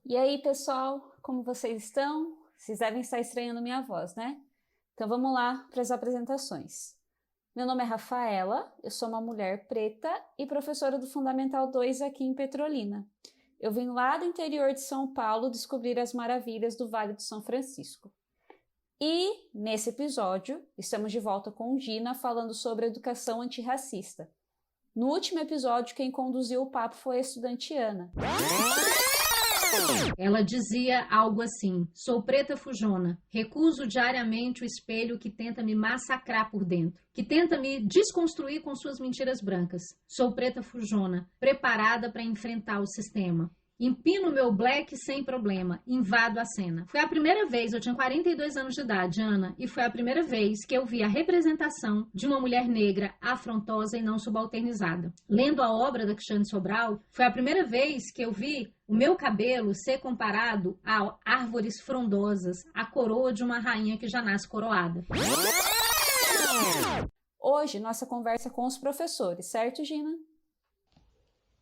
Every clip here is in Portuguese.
E aí, pessoal, como vocês estão? Vocês devem estar estranhando minha voz, né? Então vamos lá para as apresentações. Meu nome é Rafaela, eu sou uma mulher preta e professora do Fundamental 2 aqui em Petrolina. Eu vim lá do interior de São Paulo descobrir as maravilhas do Vale do São Francisco. E, nesse episódio, estamos de volta com Gina falando sobre educação antirracista. No último episódio, quem conduziu o papo foi a estudante Ana. Ela dizia algo assim: sou preta fujona, recuso diariamente o espelho que tenta me massacrar por dentro, que tenta me desconstruir com suas mentiras brancas. Sou preta fujona, preparada para enfrentar o sistema. Empino meu black sem problema, invado a cena. Foi a primeira vez, eu tinha 42 anos de idade, Ana, e foi a primeira vez que eu vi a representação de uma mulher negra afrontosa e não subalternizada. Lendo a obra da Cristiane Sobral, foi a primeira vez que eu vi o meu cabelo ser comparado a árvores frondosas, a coroa de uma rainha que já nasce coroada. Hoje, nossa conversa com os professores, certo, Gina?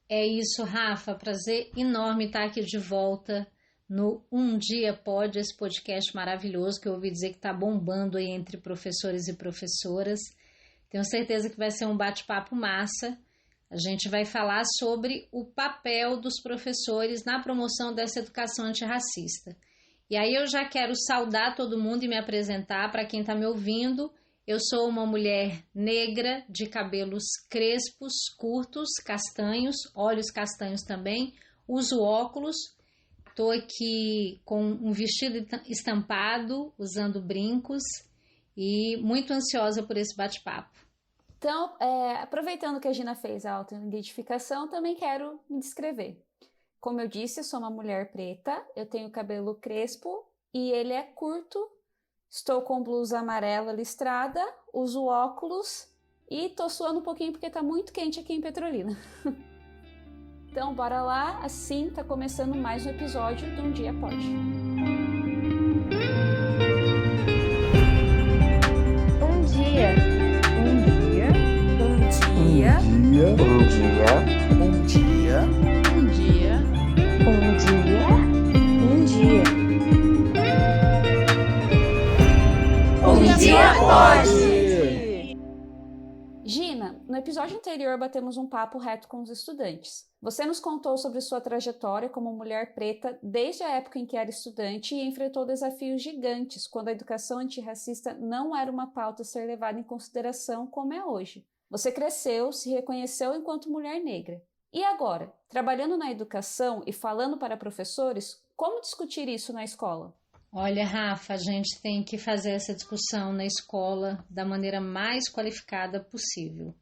É isso, Rafa. Prazer enorme estar aqui de volta no Um Dia Pode, esse podcast maravilhoso que eu ouvi dizer que está bombando aí entre professores e professoras. Tenho certeza que vai ser um bate-papo massa. A gente vai falar sobre o papel dos professores na promoção dessa educação antirracista. E aí eu já quero saudar todo mundo e me apresentar para quem está me ouvindo. Eu sou uma mulher negra, de cabelos crespos, curtos, castanhos, olhos castanhos também, uso óculos, estou aqui com um vestido estampado, usando brincos e muito ansiosa por esse bate-papo. Então, aproveitando que a Gina fez a autoidentificação, também quero me descrever. Como eu disse, eu sou uma mulher preta, eu tenho cabelo crespo e ele é curto. Estou com blusa amarela listrada, uso óculos e tô suando um pouquinho porque tá muito quente aqui em Petrolina. Então bora lá, assim tá começando mais um episódio do Um Dia Pode. Um dia. Um dia. Um dia. Um dia. Um dia. Um dia. Um dia. Um dia. Um dia pode! Gina, no episódio anterior batemos um papo reto com os estudantes. Você nos contou sobre sua trajetória como mulher preta desde a época em que era estudante e enfrentou desafios gigantes quando a educação antirracista não era uma pauta a ser levada em consideração como é hoje. Você cresceu, se reconheceu enquanto mulher negra. E agora, trabalhando na educação e falando para professores, como discutir isso na escola? Olha, Rafa, a gente tem que fazer essa discussão na escola da maneira mais qualificada possível.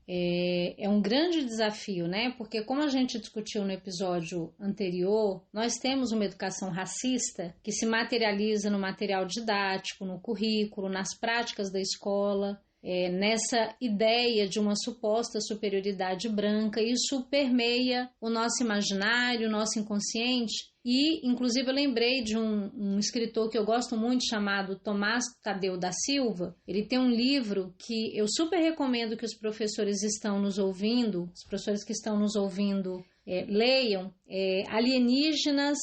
É um grande desafio, né? Porque como a gente discutiu no episódio anterior, nós temos uma educação racista que se materializa no material didático, no currículo, nas práticas da escola, nessa ideia de uma suposta superioridade branca. Isso permeia o nosso imaginário, o nosso inconsciente. E, inclusive, eu lembrei de um escritor que eu gosto muito, chamado Tomás Tadeu da Silva. Ele tem um livro que eu super recomendo que os professores estão nos ouvindo, os professores que estão nos ouvindo leiam, Alienígenas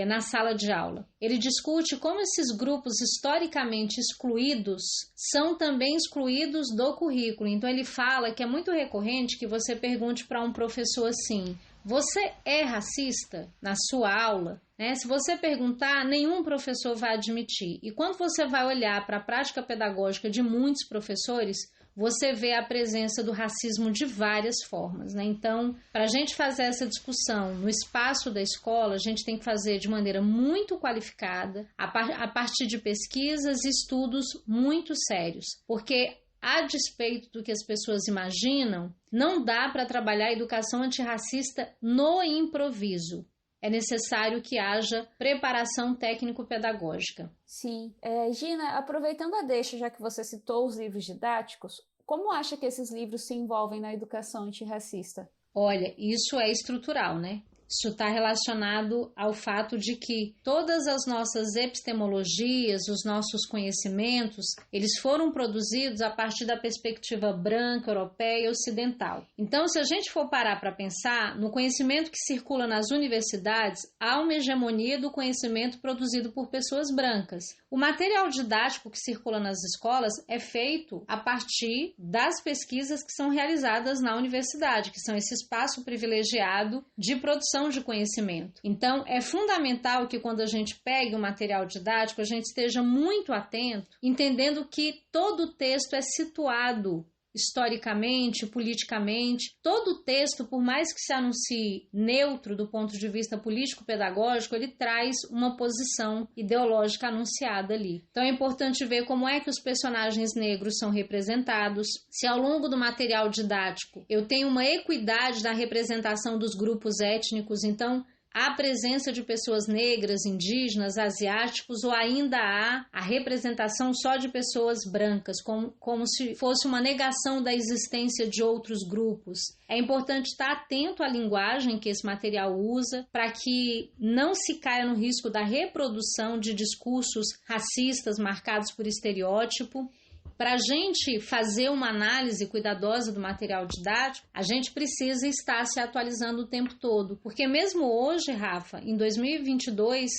na Sala de Aula. Ele discute como esses grupos historicamente excluídos são também excluídos do currículo. Então, ele fala que é muito recorrente que você pergunte para um professor assim: você é racista na sua aula? Se você perguntar, nenhum professor vai admitir. E quando você vai olhar para a prática pedagógica de muitos professores, você vê a presença do racismo de várias formas, né? Então, para a gente fazer essa discussão no espaço da escola, a gente tem que fazer de maneira muito qualificada, a partir de pesquisas e estudos muito sérios, porque a despeito do que as pessoas imaginam, não dá para trabalhar a educação antirracista no improviso. É necessário que haja preparação técnico-pedagógica. Sim. Gina, aproveitando a deixa, já que você citou os livros didáticos, como acha que esses livros se envolvem na educação antirracista? Olha, isso é estrutural, né? Isso está relacionado ao fato de que todas as nossas epistemologias, os nossos conhecimentos, eles foram produzidos a partir da perspectiva branca, europeia e ocidental. Então, se a gente for parar para pensar, no conhecimento que circula nas universidades, há uma hegemonia do conhecimento produzido por pessoas brancas. O material didático que circula nas escolas é feito a partir das pesquisas que são realizadas na universidade, que são esse espaço privilegiado de produção de conhecimento. Então, é fundamental que quando a gente pegue o material didático, a gente esteja muito atento, entendendo que todo o texto é situado historicamente, politicamente. Todo o texto, por mais que se anuncie neutro do ponto de vista político-pedagógico, ele traz uma posição ideológica anunciada ali. Então é importante ver como é que os personagens negros são representados, se ao longo do material didático eu tenho uma equidade na representação dos grupos étnicos, então há a presença de pessoas negras, indígenas, asiáticos, ou ainda há a representação só de pessoas brancas, como se fosse uma negação da existência de outros grupos. É importante estar atento à linguagem que esse material usa para que não se caia no risco da reprodução de discursos racistas marcados por estereótipo. Para a gente fazer uma análise cuidadosa do material didático, a gente precisa estar se atualizando o tempo todo. Porque mesmo hoje, Rafa, em 2022,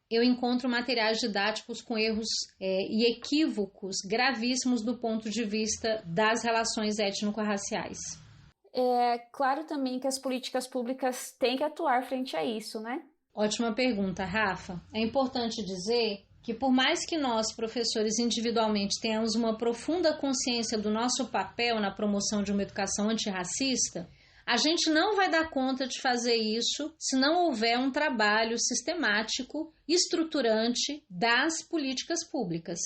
eu encontro materiais didáticos com erros e equívocos gravíssimos do ponto de vista das relações étnico-raciais. É claro também que as políticas públicas têm que atuar frente a isso, né? Ótima pergunta, Rafa. É importante dizer que por mais que nós, professores, individualmente tenhamos uma profunda consciência do nosso papel na promoção de uma educação antirracista, a gente não vai dar conta de fazer isso se não houver um trabalho sistemático, estruturante das políticas públicas.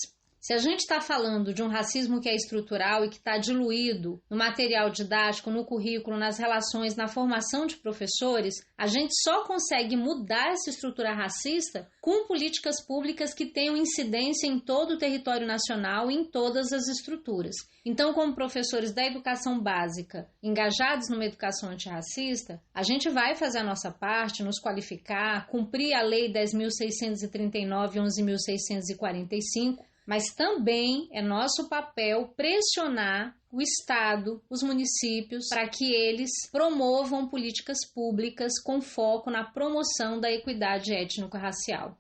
Se a gente está falando de um racismo que é estrutural e que está diluído no material didático, no currículo, nas relações, na formação de professores, a gente só consegue mudar essa estrutura racista com políticas públicas que tenham incidência em todo o território nacional e em todas as estruturas. Então, como professores da educação básica, engajados numa educação antirracista, a gente vai fazer a nossa parte, nos qualificar, cumprir a Lei 10.639 e 11.645, mas também é nosso papel pressionar o Estado, os municípios, para que eles promovam políticas públicas com foco na promoção da equidade étnico-racial.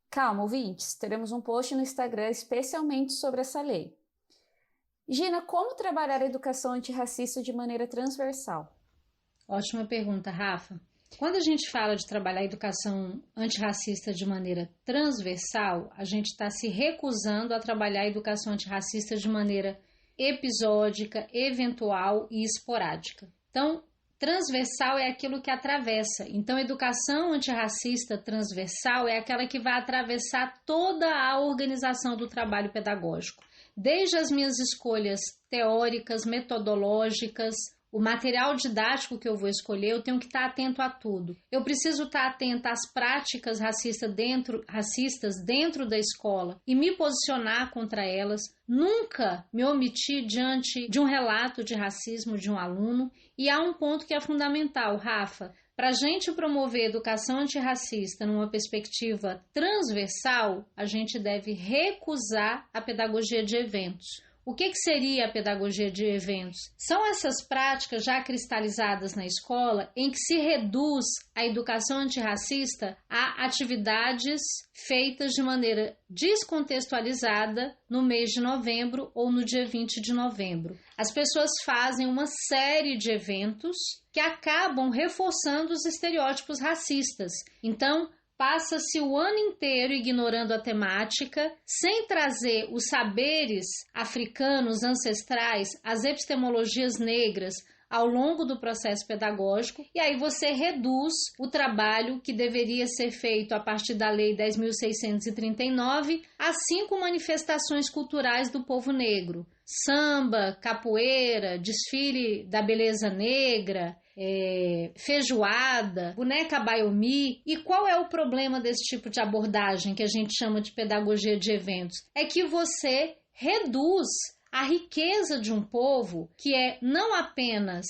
Calma, ouvintes, teremos um post no Instagram especialmente sobre essa lei. Gina, como trabalhar a educação antirracista de maneira transversal? Ótima pergunta, Rafa. Quando a gente fala de trabalhar a educação antirracista de maneira transversal, a gente está se recusando a trabalhar a educação antirracista de maneira episódica, eventual e esporádica. Então, transversal é aquilo que atravessa. Então, a educação antirracista transversal é aquela que vai atravessar toda a organização do trabalho pedagógico. Desde as minhas escolhas teóricas, metodológicas, o material didático que eu vou escolher, eu tenho que estar atento a tudo. Eu preciso estar atenta às práticas racistas dentro da escola e me posicionar contra elas. Nunca me omitir diante de um relato de racismo de um aluno. E há um ponto que é fundamental, Rafa. Para a gente promover educação antirracista numa perspectiva transversal, a gente deve recusar a pedagogia de eventos. O que seria a pedagogia de eventos? São essas práticas já cristalizadas na escola em que se reduz a educação antirracista a atividades feitas de maneira descontextualizada no mês de novembro ou no dia 20 de novembro. As pessoas fazem uma série de eventos que acabam reforçando os estereótipos racistas. Então, passa-se o ano inteiro ignorando a temática, sem trazer os saberes africanos ancestrais, as epistemologias negras ao longo do processo pedagógico, e aí você reduz o trabalho que deveria ser feito a partir da Lei 10.639 a 5 manifestações culturais do povo negro: samba, capoeira, desfile da beleza negra, feijoada, boneca baiomi. E qual é o problema desse tipo de abordagem que a gente chama de pedagogia de eventos? É que você reduz a riqueza de um povo, que é não apenas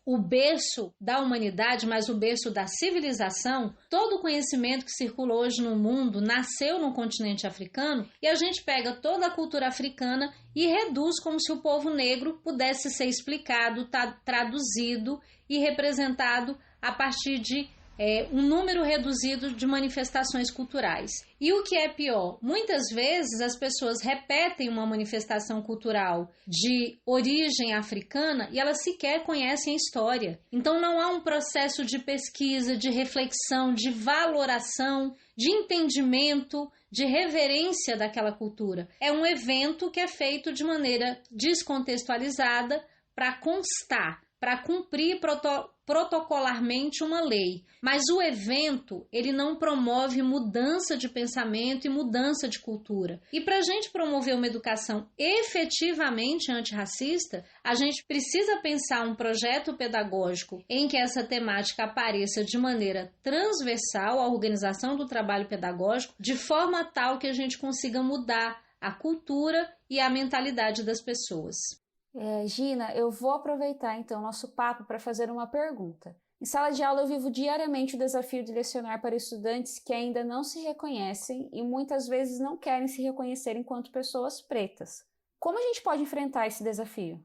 o berço da humanidade, mas o berço da civilização, todo o conhecimento que circula hoje no mundo nasceu no continente africano, e a gente pega toda a cultura africana e reduz como se o povo negro pudesse ser explicado, traduzido e representado a partir de um número reduzido de manifestações culturais. E o que é pior, muitas vezes as pessoas repetem uma manifestação cultural de origem africana e elas sequer conhecem a história. Então não há um processo de pesquisa, de reflexão, de valoração, de entendimento, de reverência daquela cultura. É um evento que é feito de maneira descontextualizada para constar, para cumprir protocolarmente uma lei. Mas o evento, ele não promove mudança de pensamento e mudança de cultura. E para a gente promover uma educação efetivamente antirracista, a gente precisa pensar um projeto pedagógico em que essa temática apareça de maneira transversal à organização do trabalho pedagógico, de forma tal que a gente consiga mudar a cultura e a mentalidade das pessoas. Gina, eu vou aproveitar então o nosso papo para fazer uma pergunta. Em sala de aula eu vivo diariamente o desafio de lecionar para estudantes que ainda não se reconhecem e muitas vezes não querem se reconhecer enquanto pessoas pretas. Como a gente pode enfrentar esse desafio?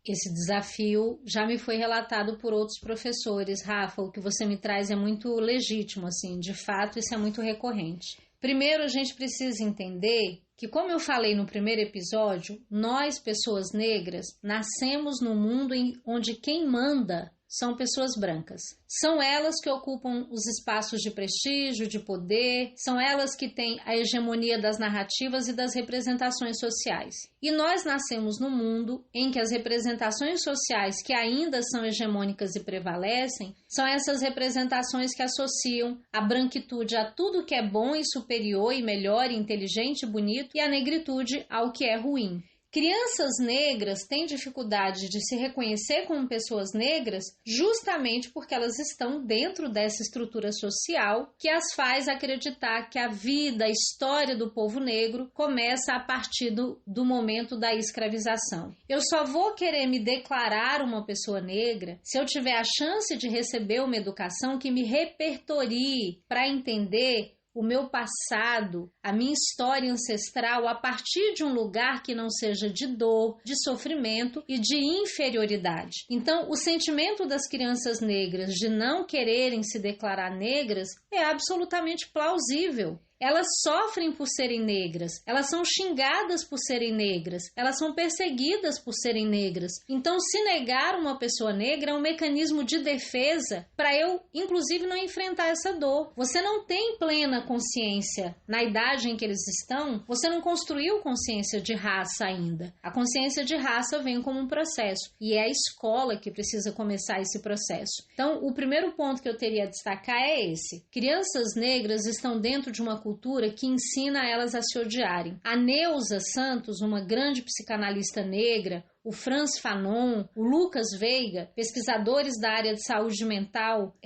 Esse desafio já me foi relatado por outros professores. Rafa, o que você me traz é muito legítimo, assim, de fato isso é muito recorrente. Primeiro, a gente precisa entender que, como eu falei no primeiro episódio, nós, pessoas negras, nascemos num mundo onde quem manda são pessoas brancas. São elas que ocupam os espaços de prestígio, de poder, são elas que têm a hegemonia das narrativas e das representações sociais. E nós nascemos num mundo em que as representações sociais que ainda são hegemônicas e prevalecem são essas representações que associam a branquitude a tudo que é bom e superior e melhor e inteligente e bonito e a negritude ao que é ruim. Crianças negras têm dificuldade de se reconhecer como pessoas negras justamente porque elas estão dentro dessa estrutura social que as faz acreditar que a vida, a história do povo negro começa a partir do momento da escravização. Eu só vou querer me declarar uma pessoa negra se eu tiver a chance de receber uma educação que me repertorie para entender o meu passado, a minha história ancestral a partir de um lugar que não seja de dor, de sofrimento e de inferioridade. Então, o sentimento das crianças negras de não quererem se declarar negras é absolutamente plausível. Elas sofrem por serem negras, elas são xingadas por serem negras, elas são perseguidas por serem negras. Então, se negar uma pessoa negra é um mecanismo de defesa para eu, inclusive, não enfrentar essa dor. Você não tem plena consciência na idade em que eles estão, você não construiu consciência de raça ainda. A consciência de raça vem como um processo e é a escola que precisa começar esse processo. Então, o primeiro ponto que eu teria a destacar é esse. Crianças negras estão dentro de uma cultura que ensina elas a se odiarem. A Neuza Santos, uma grande psicanalista negra, o Franz Fanon, o Lucas Veiga, pesquisadores da área de saúde mental,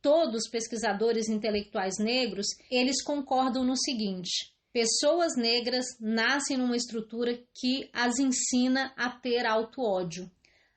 todos pesquisadores intelectuais negros, eles concordam no seguinte: pessoas negras nascem numa estrutura que as ensina a ter auto-ódio.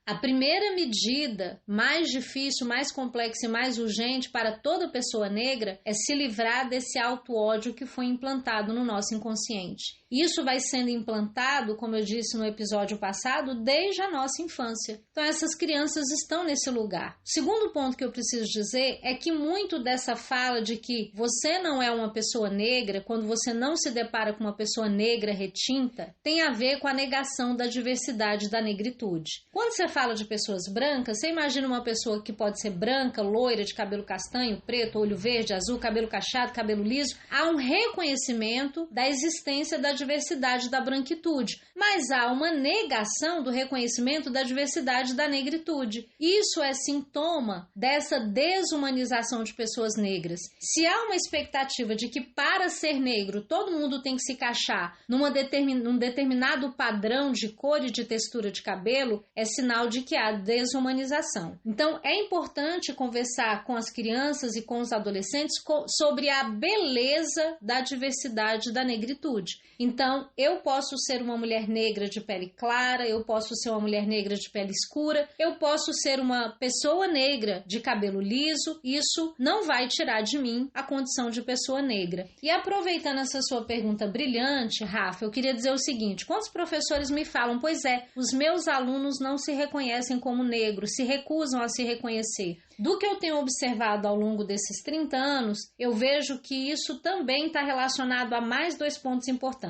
A primeira medida mais difícil, mais complexa e mais urgente para toda pessoa negra é se livrar desse auto-ódio que foi implantado no nosso inconsciente. Isso vai sendo implantado, como eu disse no episódio passado, desde a nossa infância. Então essas crianças estão nesse lugar. O segundo ponto que eu preciso dizer é que muito dessa fala de que você não é uma pessoa negra quando você não se depara com uma pessoa negra retinta tem a ver com a negação da diversidade da negritude. Quando você fala de pessoas brancas, você imagina uma pessoa que pode ser branca, loira, de cabelo castanho, preto, olho verde, azul, cabelo cacheado, cabelo liso. Há um reconhecimento da existência da diversidade da branquitude, mas há uma negação do reconhecimento da diversidade da negritude. Isso é sintoma dessa desumanização de pessoas negras. Se há uma expectativa de que para ser negro todo mundo tem que se encaixar num determinado padrão de cor e de textura de cabelo, é sinal sinal de que há desumanização. Então, é importante conversar com as crianças e com os adolescentes sobre a beleza da diversidade da negritude. Então, eu posso ser uma mulher negra de pele clara, eu posso ser uma mulher negra de pele escura, eu posso ser uma pessoa negra de cabelo liso, isso não vai tirar de mim a condição de pessoa negra. E aproveitando essa sua pergunta brilhante, Rafa, eu queria dizer o seguinte: quantos professores me falam, pois é, os meus alunos não se reconhecem como negros, se recusam a se reconhecer. Do que eu tenho observado ao longo desses 30 anos, eu vejo que isso também está relacionado a mais 2 pontos importantes.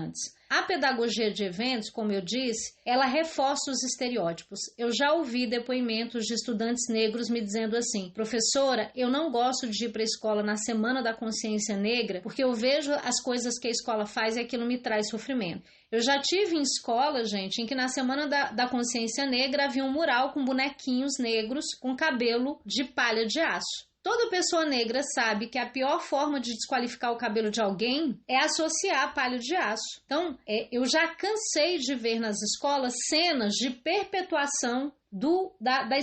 A pedagogia de eventos, como eu disse, ela reforça os estereótipos. Eu já ouvi depoimentos de estudantes negros me dizendo assim: professora, eu não gosto de ir para a escola na Semana da Consciência Negra porque eu vejo as coisas que a escola faz e aquilo me traz sofrimento. Eu já tive em escola, gente, em que na Semana da Consciência Negra havia um mural com bonequinhos negros com cabelo de palha de aço. Toda pessoa negra sabe que a pior forma de desqualificar o cabelo de alguém é associar palha de aço. Então, eu já cansei de ver nas escolas cenas de perpetuação da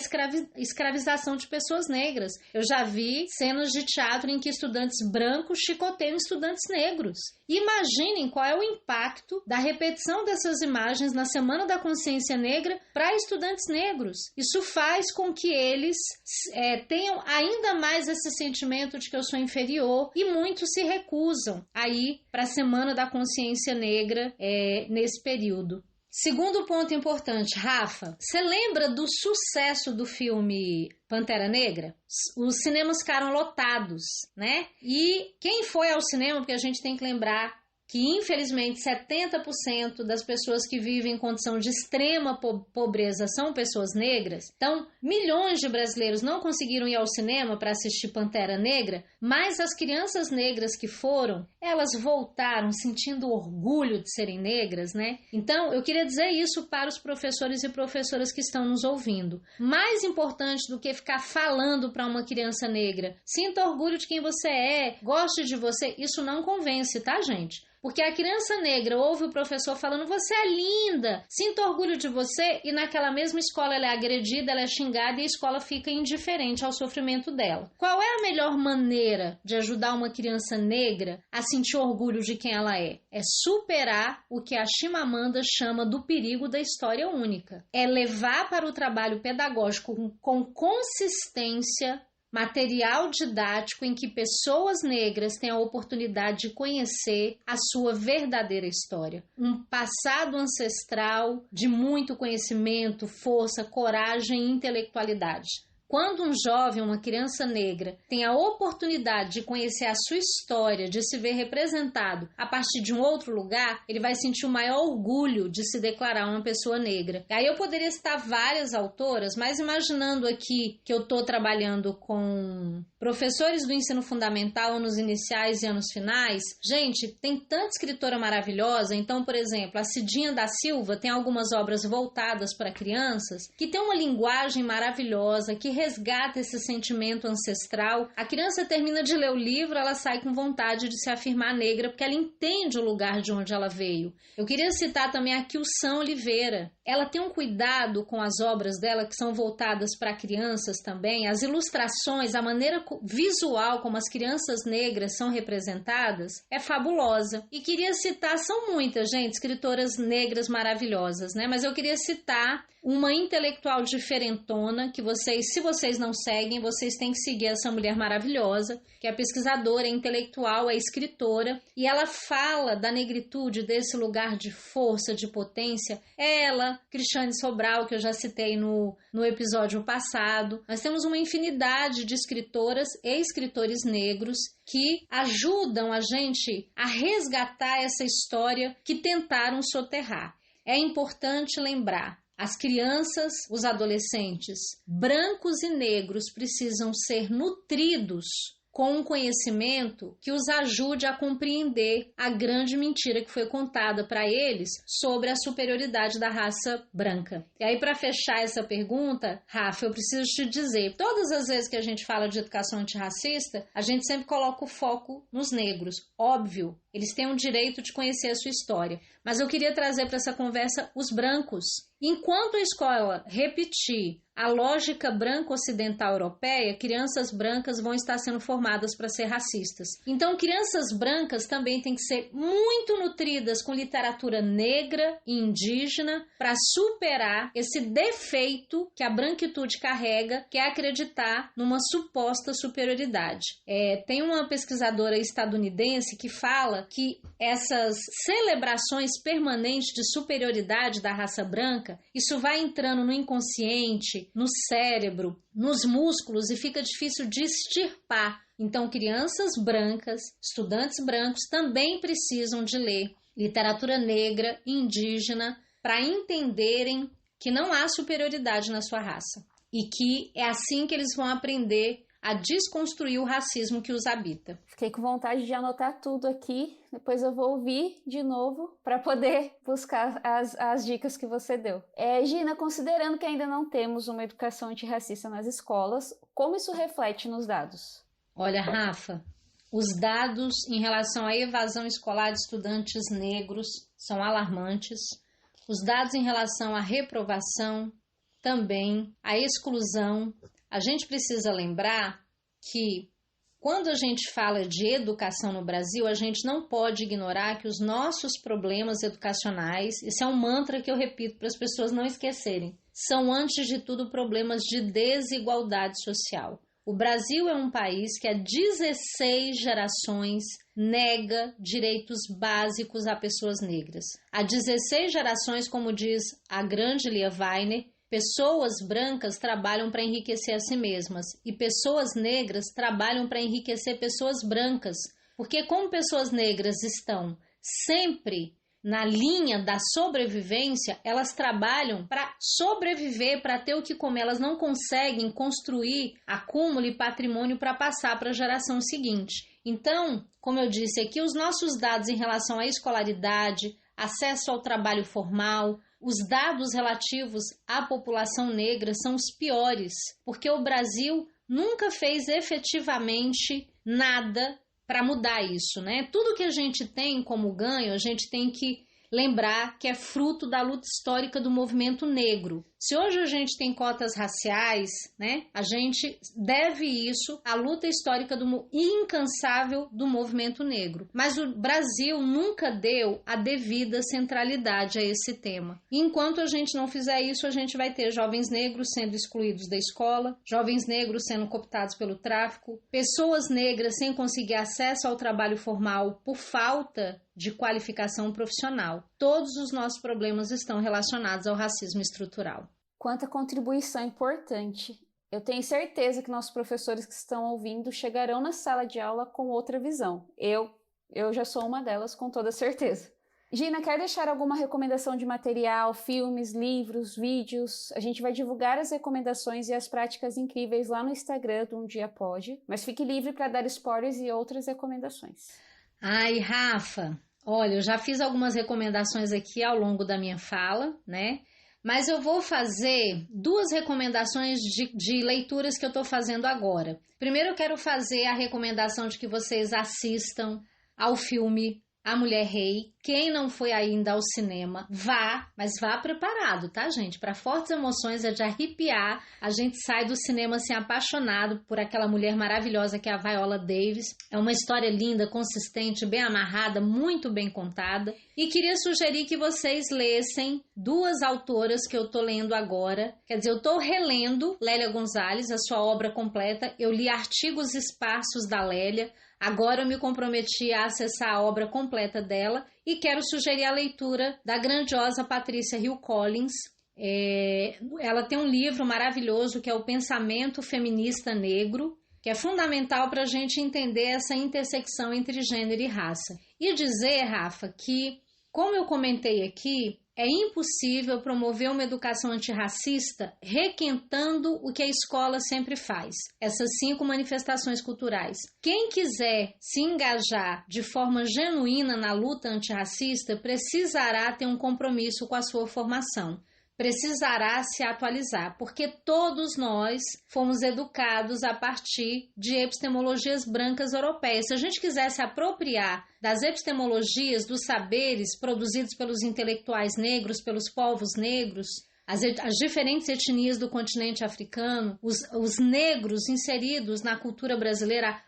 escravização de pessoas negras. Eu já vi cenas de teatro em que estudantes brancos chicoteiam estudantes negros. Imaginem qual é o impacto da repetição dessas imagens na Semana da Consciência Negra para estudantes negros. Isso faz com que eles tenham ainda mais esse sentimento de que eu sou inferior, e muitos se recusam a ir para a Semana da Consciência Negra nesse período. Segundo ponto importante, Rafa, você lembra do sucesso do filme Pantera Negra? Os cinemas ficaram lotados, né? E quem foi ao cinema, porque a gente tem que lembrar que infelizmente 70% das pessoas que vivem em condição de extrema pobreza são pessoas negras. Então, milhões de brasileiros não conseguiram ir ao cinema para assistir Pantera Negra, mas as crianças negras que foram, elas voltaram sentindo orgulho de serem negras, né? Então, eu queria dizer isso para os professores e professoras que estão nos ouvindo. Mais importante do que ficar falando para uma criança negra: sinta orgulho de quem você é, goste de você, isso não convence, tá, gente? Porque a criança negra ouve o professor falando: você é linda, sinta orgulho de você, e naquela mesma escola ela é agredida, ela é xingada e a escola fica indiferente ao sofrimento dela. Qual é a melhor maneira de ajudar uma criança negra a sentir orgulho de quem ela é? É superar o que a Chimamanda chama do perigo da história única. É levar para o trabalho pedagógico com consistência material didático em que pessoas negras têm a oportunidade de conhecer a sua verdadeira história. Um passado ancestral de muito conhecimento, força, coragem e intelectualidade. Quando um jovem, uma criança negra, tem a oportunidade de conhecer a sua história, de se ver representado a partir de um outro lugar, ele vai sentir o maior orgulho de se declarar uma pessoa negra. Aí eu poderia citar várias autoras, mas imaginando aqui que eu estou trabalhando com professores do ensino fundamental, anos iniciais e anos finais, gente, tem tanta escritora maravilhosa. Então, por exemplo, a Cidinha da Silva tem algumas obras voltadas para crianças que tem uma linguagem maravilhosa, que resgata esse sentimento ancestral. A criança termina de ler o livro, ela sai com vontade de se afirmar negra, porque ela entende o lugar de onde ela veio. Eu queria citar também a Quilção Oliveira. Ela tem um cuidado com as obras dela que são voltadas para crianças também. As ilustrações, a maneira visual como as crianças negras são representadas é fabulosa. E queria citar, são muitas, gente, escritoras negras maravilhosas, né? Mas eu queria citar uma intelectual diferentona que vocês, se vocês não seguem, vocês têm que seguir essa mulher maravilhosa, que é pesquisadora, é intelectual, é escritora, e ela fala da negritude, desse lugar de força, de potência. Ela, Cristiane Sobral, que eu já citei no episódio passado. Nós temos uma infinidade de escritoras e escritores negros que ajudam a gente a resgatar essa história que tentaram soterrar. É importante lembrar: as crianças, os adolescentes, brancos e negros precisam ser nutridos com um conhecimento que os ajude a compreender a grande mentira que foi contada para eles sobre a superioridade da raça branca. E aí, para fechar essa pergunta, Rafa, eu preciso te dizer, todas as vezes que a gente fala de educação antirracista, a gente sempre coloca o foco nos negros. Óbvio, eles têm o direito de conhecer a sua história. Mas eu queria trazer para essa conversa os brancos. Enquanto a escola repetir a lógica branco-ocidental europeia, crianças brancas vão estar sendo formadas para ser racistas. Então, crianças brancas também têm que ser muito nutridas com literatura negra e indígena para superar esse defeito que a branquitude carrega, que é acreditar numa suposta superioridade. Tem uma pesquisadora estadunidense que fala que essas celebrações permanentes de superioridade da raça branca, isso vai entrando no inconsciente, no cérebro, nos músculos e fica difícil de extirpar. Então, crianças brancas, estudantes brancos também precisam de ler literatura negra e indígena para entenderem que não há superioridade na sua raça e que é assim que eles vão aprender a desconstruir o racismo que os habita. Fiquei com vontade de anotar tudo aqui, depois eu vou ouvir de novo para poder buscar as dicas que você deu. Gina, considerando que ainda não temos uma educação antirracista nas escolas, como isso reflete nos dados? Olha, Rafa, os dados em relação à evasão escolar de estudantes negros são alarmantes. Os dados em relação à reprovação também, à exclusão. A gente precisa lembrar que quando a gente fala de educação no Brasil, a gente não pode ignorar que os nossos problemas educacionais, esse é um mantra que eu repito para as pessoas não esquecerem, são antes de tudo problemas de desigualdade social. O Brasil é um país que há 16 gerações nega direitos básicos a pessoas negras. Há 16 gerações, como diz a grande Lia Weiner, pessoas brancas trabalham para enriquecer a si mesmas e pessoas negras trabalham para enriquecer pessoas brancas, porque como pessoas negras estão sempre na linha da sobrevivência, elas trabalham para sobreviver, para ter o que comer, elas não conseguem construir acúmulo e patrimônio para passar para a geração seguinte. Então, como eu disse aqui, os nossos dados em relação à escolaridade, acesso ao trabalho formal, os dados relativos à população negra são os piores, porque o Brasil nunca fez efetivamente nada para mudar isso, né? Tudo que a gente tem como ganho, a gente tem que lembrar que é fruto da luta histórica do movimento negro. Se hoje a gente tem cotas raciais, né, a gente deve isso à luta histórica incansável do movimento negro. Mas o Brasil nunca deu a devida centralidade a esse tema. E enquanto a gente não fizer isso, a gente vai ter jovens negros sendo excluídos da escola, jovens negros sendo cooptados pelo tráfico, pessoas negras sem conseguir acesso ao trabalho formal por falta de qualificação profissional. Todos os nossos problemas estão relacionados ao racismo estrutural. Quanta contribuição importante. Eu tenho certeza que nossos professores que estão ouvindo chegarão na sala de aula com outra visão. Eu já sou uma delas, com toda certeza. Gina, quer deixar alguma recomendação de material, filmes, livros, vídeos? A gente vai divulgar as recomendações e as práticas incríveis lá no Instagram do Um Dia Pode, mas fique livre para dar spoilers e outras recomendações. Ai, Rafa, olha, eu já fiz algumas recomendações aqui ao longo da minha fala, né? Mas eu vou fazer 2 recomendações de leituras que eu estou fazendo agora. Primeiro eu quero fazer a recomendação de que vocês assistam ao filme A Mulher Rei. Quem não foi ainda ao cinema, vá, mas vá preparado, tá, gente? Para fortes emoções, é de arrepiar. A gente sai do cinema assim apaixonado por aquela mulher maravilhosa que é a Viola Davis. É uma história linda, consistente, bem amarrada, muito bem contada. E queria sugerir que vocês lessem 2 autoras que eu tô lendo agora. Quer dizer, eu tô relendo Lélia Gonzalez, a sua obra completa. Eu li artigos esparsos da Lélia. Agora eu me comprometi a acessar a obra completa dela e quero sugerir a leitura da grandiosa Patrícia Hill Collins. Ela tem um livro maravilhoso que é O Pensamento Feminista Negro, que é fundamental para a gente entender essa intersecção entre gênero e raça. E dizer, Rafa, que, como eu comentei aqui, é impossível promover uma educação antirracista requentando o que a escola sempre faz, essas 5 manifestações culturais. Quem quiser se engajar de forma genuína na luta antirracista precisará ter um compromisso com a sua formação. Precisará se atualizar, porque todos nós fomos educados a partir de epistemologias brancas europeias. Se a gente quiser se apropriar das epistemologias, dos saberes produzidos pelos intelectuais negros, pelos povos negros, as diferentes etnias do continente africano, os negros inseridos na cultura brasileira.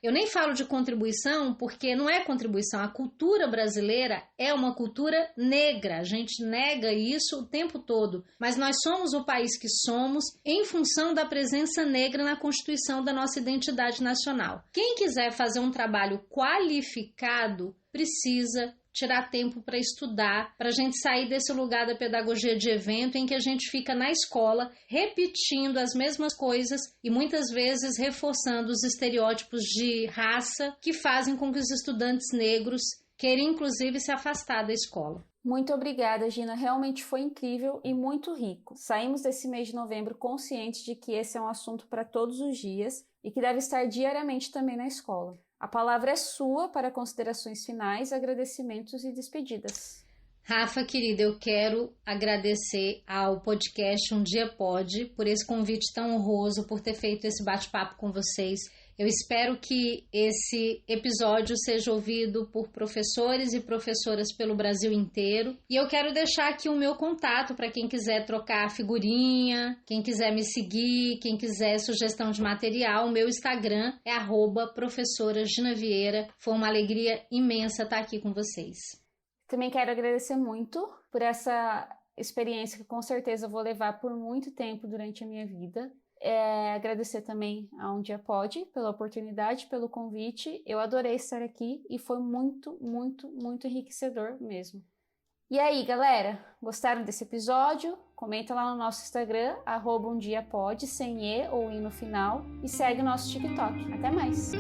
Eu nem falo de contribuição, porque não é contribuição. A cultura brasileira é uma cultura negra. A gente nega isso o tempo todo. Mas nós somos o país que somos em função da presença negra na constituição da nossa identidade nacional. Quem quiser fazer um trabalho qualificado precisa tirar tempo para estudar, para a gente sair desse lugar da pedagogia de evento em que a gente fica na escola repetindo as mesmas coisas e muitas vezes reforçando os estereótipos de raça que fazem com que os estudantes negros queiram inclusive se afastar da escola. Muito obrigada, Gina. Realmente foi incrível e muito rico. Saímos desse mês de novembro conscientes de que esse é um assunto para todos os dias e que deve estar diariamente também na escola. A palavra é sua para considerações finais, agradecimentos e despedidas. Rafa, querida, eu quero agradecer ao podcast Um Dia Pode por esse convite tão honroso, por ter feito esse bate-papo com vocês. Eu espero que esse episódio seja ouvido por professores e professoras pelo Brasil inteiro. E eu quero deixar aqui o meu contato para quem quiser trocar figurinha, quem quiser me seguir, quem quiser sugestão de material. O meu Instagram é @professoraginaVieira. Foi uma alegria imensa estar aqui com vocês. Também quero agradecer muito por essa experiência que com certeza vou levar por muito tempo durante a minha vida. Agradecer também a Um Dia Pode pela oportunidade, pelo convite. Eu adorei estar aqui e foi muito, muito, muito enriquecedor mesmo. E aí, galera, gostaram desse episódio? Comenta lá no nosso Instagram, @umdiapode, sem E ou I no final, e segue o nosso TikTok. Até mais!